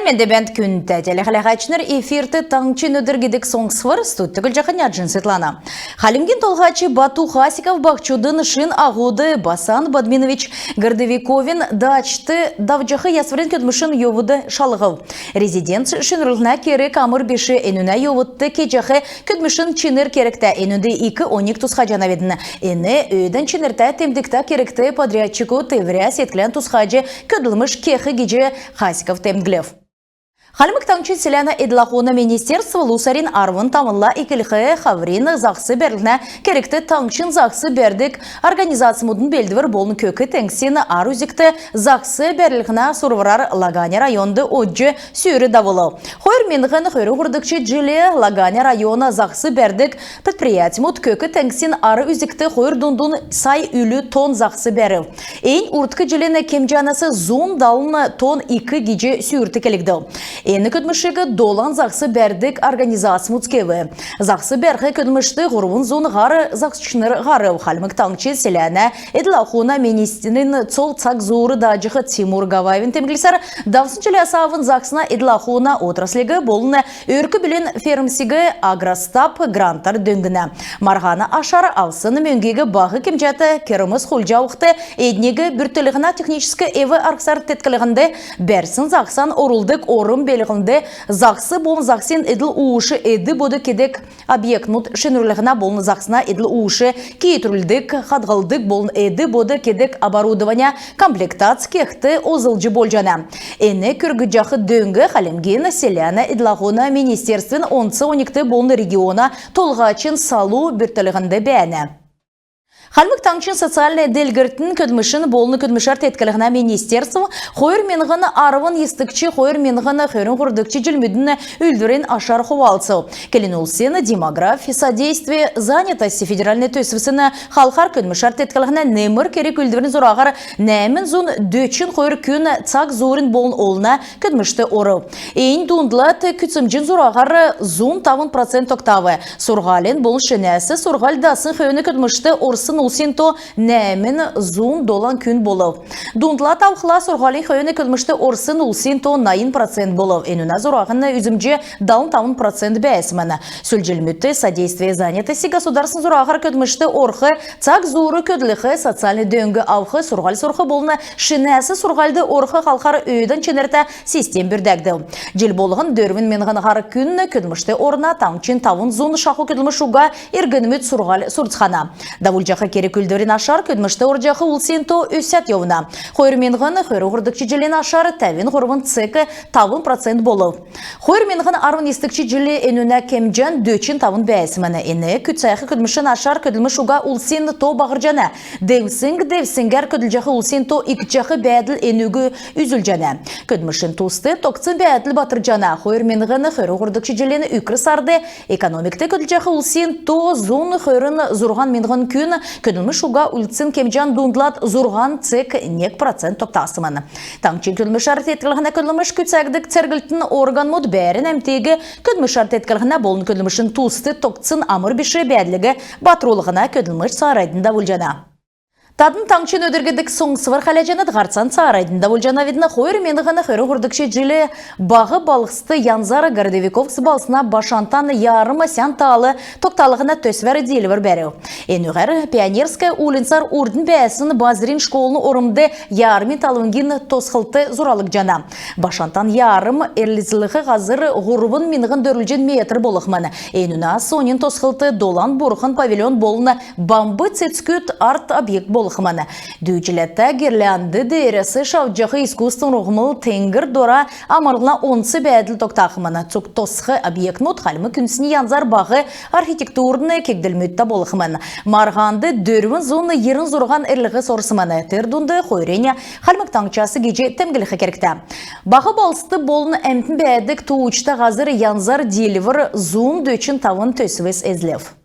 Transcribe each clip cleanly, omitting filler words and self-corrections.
Менде бәнд күнді телехалағачыныр эфирті таңчын өдіргедік соңсвар студтігіл жақын яджын Светлана. Халимген толғачы Бату Хасиков бақчудын шын ағуды Басан Бадминович Гордовиковин дачты давджақы ясварен көдмішін йовуды шалығыл. Резидент шынрылына керек амыр беші әнуна йовудты кежақы көдмішін чыныр керекті әнуді 2-12 тұсқа жанаведіні. Әні өйден чынырта темдікта керекті подрядчику тевря сетклен тұсқажы көділміш кехі геже Хасиков темдглев. Халмык таңчы селяна эдлахуна министерство Лусарин арвын тамынла икілігі хаврин зақсы берліна керекті таңчын зақсы бердік организациямудын белдівір болын көкі тәңсен ар үзікті зақсы берлігіна сұрварар Лаганя районды оджы сүйірі давылы. Хойр менғын хойры ғырдықчы джиле Лаганя района зақсы бердік предприятимуд көкі тәңсен ары үзікті хойр дундун сай үлі тон зақсы бәрі. Эйн уртқы джилені кемжанасы зон далын тон 2 геже сүйірті келікді. Әні көдмішігі долан зақсы бәрдік организация мұцкеві. Зақсы бәргі көдмішті ғұрвын зон ғары зақсычыныр ғары қалмық таңчы селяна әділақуна министерінің цол цақ зоры дажығы Тимур Гавайвин темгілсар давсынчылы асавын зақсына әділақуна отраслегі болыны өркі білін фермсігі агростап гранттар дөңгіні. Марғаны ашар авсыны мөңгегі бағы кемжаты керіміз құлжауықты әднегі бүртілігіна техническі еві арқсар теткілігінде бәрсін зақсан орылдық орым белгінде зақсы болын зақсен еділ уышы еді боды кедек объектнут шынурлығына болын зақсына еділ уышы кейтірілдік, қадғылдық болын еді боды кедек оборудования комплектац кекті озылжы болжана. Әні күргі жақы дөңгі қалемген селяна еділағуна министерствен 10-12 болын региона толғачын салу бүртілігінде бәні. Халмык таңчын социальный делгіртін көдмішін болыны көдмішар теткілігіна министерство қойыр менғаны арвын естікчі қойыр менғаны қойрын құрдықчы жүлмедіні үлдірін ашар хувалцы. Келін олсені демография, содействие, занятости федеральный төсвісіні халқар көдмішар теткілігіна немір керек үлдірін зұрағар нәмін зұн дөчін қойыр күн цақ зорын болын олына көдмішті оры. Эйн дундылат күтсімжін зұрағар зұн 90% октавы. Сұрғален болын шынәсі сұрғалдасын қойыны көдмішті орсын улсинто нәмін зун долан күн болов. Дундла тавқыла сұрғалин қойыны көлмішті орсын улсинто 9% болов. Энуна зұрағыны үзімже 9% бәсіміні. Сүлжілмітті содействие занятости государсын зұрағыр көлмішті орқы цақ зұры көділіқі социальный дөңгі ауқы сұрғал сұрқы болыны шынәсі сұрғалды орқы қалқары өйдің ченерті систем бүрдәгді. Жел болығын дөрвін менғын ғары күнні көлмішті орна таңчын тавын зуны шақу көлміш ұға ергінімет сұрғал сұртқана. Давылжақы керек үлдерін ашар көдмішті оржақы ұлсенто өсет еуіна. Қойырменғын қойры ғырдықчы желен ашар тәвін ғырвын цекі 9% болу. Қойырменғын арвын естікчі желе әнуна кемжан дөчін тавын бәйсіміні. Әні күтсайқы көдмішін ашар көділміш ұға ұлсен то бағыржаны. Девсінгер көділжақы ұлсенто икчақы бәділ әнугі үзілжаны. Көдмішін тосты тоқсын бәділ батыржаны. Қойырменғын қойры ғырдықчы желені үкірі сарды. Экономикті көділжақы ұлсенто зоны қойрын зұрған менғын күн көділміш ұға үлтсін кемжан дундылат зұрған цек 2% тоқтасыманы. Таңчын көділміш арт еткілігіна көділміш күтсәгдік цергілтін орган мұд бәрін әмтегі көділміш арт еткілігіна болын көділмішін туысты тоқтсын амыр біші бәділігі батырулығына көділміш сарайдында бұлжана. Тадын таңчын өдіргедік соңсывар қалажаны дғарцан сарайдында бұлжана ведіні қойыр меніғаны қойры ғырдықшы джилі бағы балықсты янзары Гордовиковс балсына башантан ярымы сян талы тоқталығына төсвәрі дейлівір бәрі. Әнуғар пионерская улинсар урдын бәсін базырин школыны орымды ярымен талыңгин тосқылты зұралық жана. Башантан ярым әрлізілігі ғазыр ғұрвын меніғын дөрілжен метр болықманы. Әнуна сонин тосқылты долан бұрқын павильон болыны бамбы цецкөт арт объект болық. Дүйчілетті гирлянды дейресі шауджақы искусствын рұғымыл тенгір дора амарлына онсы бәділ тоқтақыманы. Цук тосқы объектнут қалымы күнсіне янзар бағы архитектурны кегділметті болықыманы. Марғанды дөрвін зоны ерін зұрған әрліғі сорсыманы. Тердунды қойрене қалымық таңчасы геже тәмгілігі керекті. Бағы балысты болын әмтін бәдік туучта ғазыр янзар дейлівір зун дөчін тавын төсівес әзлев.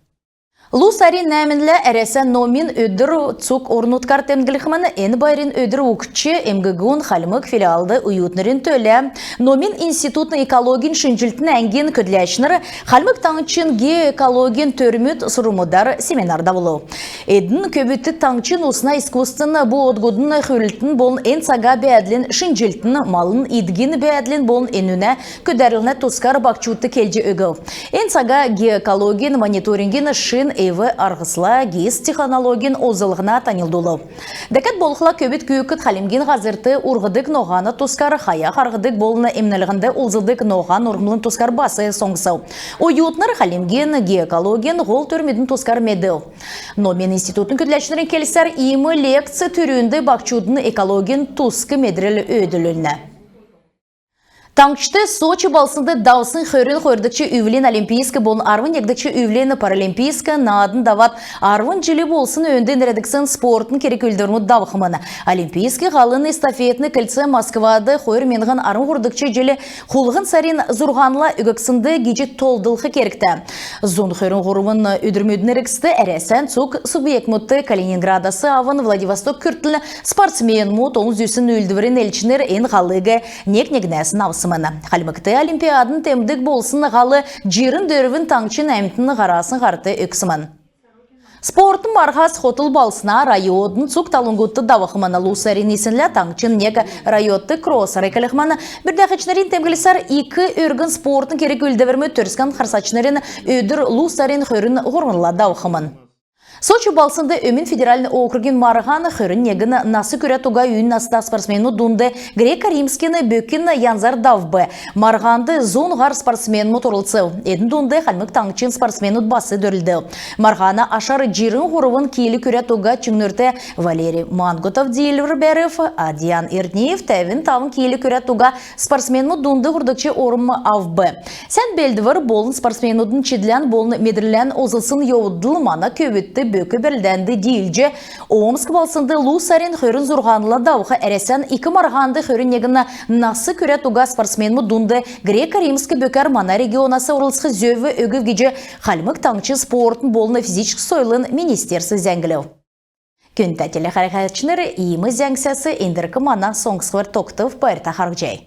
Лусарин нәмінлі әресі номин өдір цук орнуткар темгіліхіміні ән байрин өдір ұқчы МГГУн халымық филиалды ұютнырын төлі. Номин институтны экологин шынжілтін әнген көділәшінір халымық таңчын геоэкологин төрміт сұрымыдар семинарда болу. Эдін көбітті таңчын ұсына искусствын бұ отгудын хөлілтін болын ән саға бәділін шынжілтін малын идгін бәділін болын әніне көдәріліне тұскар бақчуытты келді өгіл. Ән саға геоэкологин мониторингін шын эві арғысла гейс технологин озылғына танылдылы. Дәкет болықла көбіт күйікіт халимген ғазырты урғыдық ноғаны тұскар хая қарғыдық болыны емнілігінде ұлзылдық ноған урғымлын тұскар басы соңғысы. Ойутныр халимген геокологин ғол түрмедің тұскар меділ. Номин институтын күтләшінерін келсер имы лекция түрінді бақчудың экологин тұскы медрел өйділінні. Таңчты Сочи балсынды даусын хөрін хөрдікчі үвлен олимпийскі болын арвын егдікчі үвлені паралимпийскі наадын дават арвын жылы болсын өнден редіксын спортын керек өлдірмі давықымыны. Олимпийскі ғалын эстафетні кілці Москвады хөр менғын арвын хөрдікчі жылы хулғын сарин зұрғанла үгіксінді гежет толдылқы керікті. Зон хөрін ғұрымын өдірмөдін еріксті әресен цук субъектмұтты Калининградасы авын Владивосток күртілі спортсмен мұт оңыз үсін өлдівірін әлчінер ен ғалығы нек-негнәсін авсы. Халмыкты олимпиадын темдік болсын ғалы жирін дөрвін таңчын әмтіні ғарасын ғарты өксімін. Спортын марғас хотыл балсына райодын цук талунгутты давықыманы лусарин есінлі таңчын неге райодты кроссар екіліқманы бірдәқічнерін темгілісар 2 өргін спортын керек өлдівермі түрскен қарсачнерін өдір лусарин хөрін ғұрынла давықымын. Сочи балсында өмін федеральный округин марғаны хөрін негіні насы көрі туға үйін наста спортсмену дунды греко-римскені бөкін янзар давбы. Марғанды зон ғар спортсмен моторылцы. Эдін дунды халмық таңчын спортсмену басы дөрілді. Марғаны ашары жирін ғұрывын кейлі көрі туға чүңнірті Валерий Мангутов дейілвір бәріф, Адиан Иртнеев тәвін тавын кейлі көрі туға спортсмену дунды ғұрдықчы орымы авбы. Сән белдівір болын спортсменудың чеділен болын медірлен озылсын еуыдылы мана көбітті бөкі бірілдәнді дейілже. Омск балсынды Лусарин хөрін зұрғанылы дауға әресен 2 марғанды хөрін егіні насы көрі туға спортсменмі дунды греко-римскі бөкер мана регионасы орылсқы зөві өгів геже халмық таңчы спортын болыны физичк сойлын министерсі зәңгілеу. Күн тәтелі қарақатшыныры иімі зәңсәсі ендіркі мана соңғысқыр тоқтып бәрті қарғжай.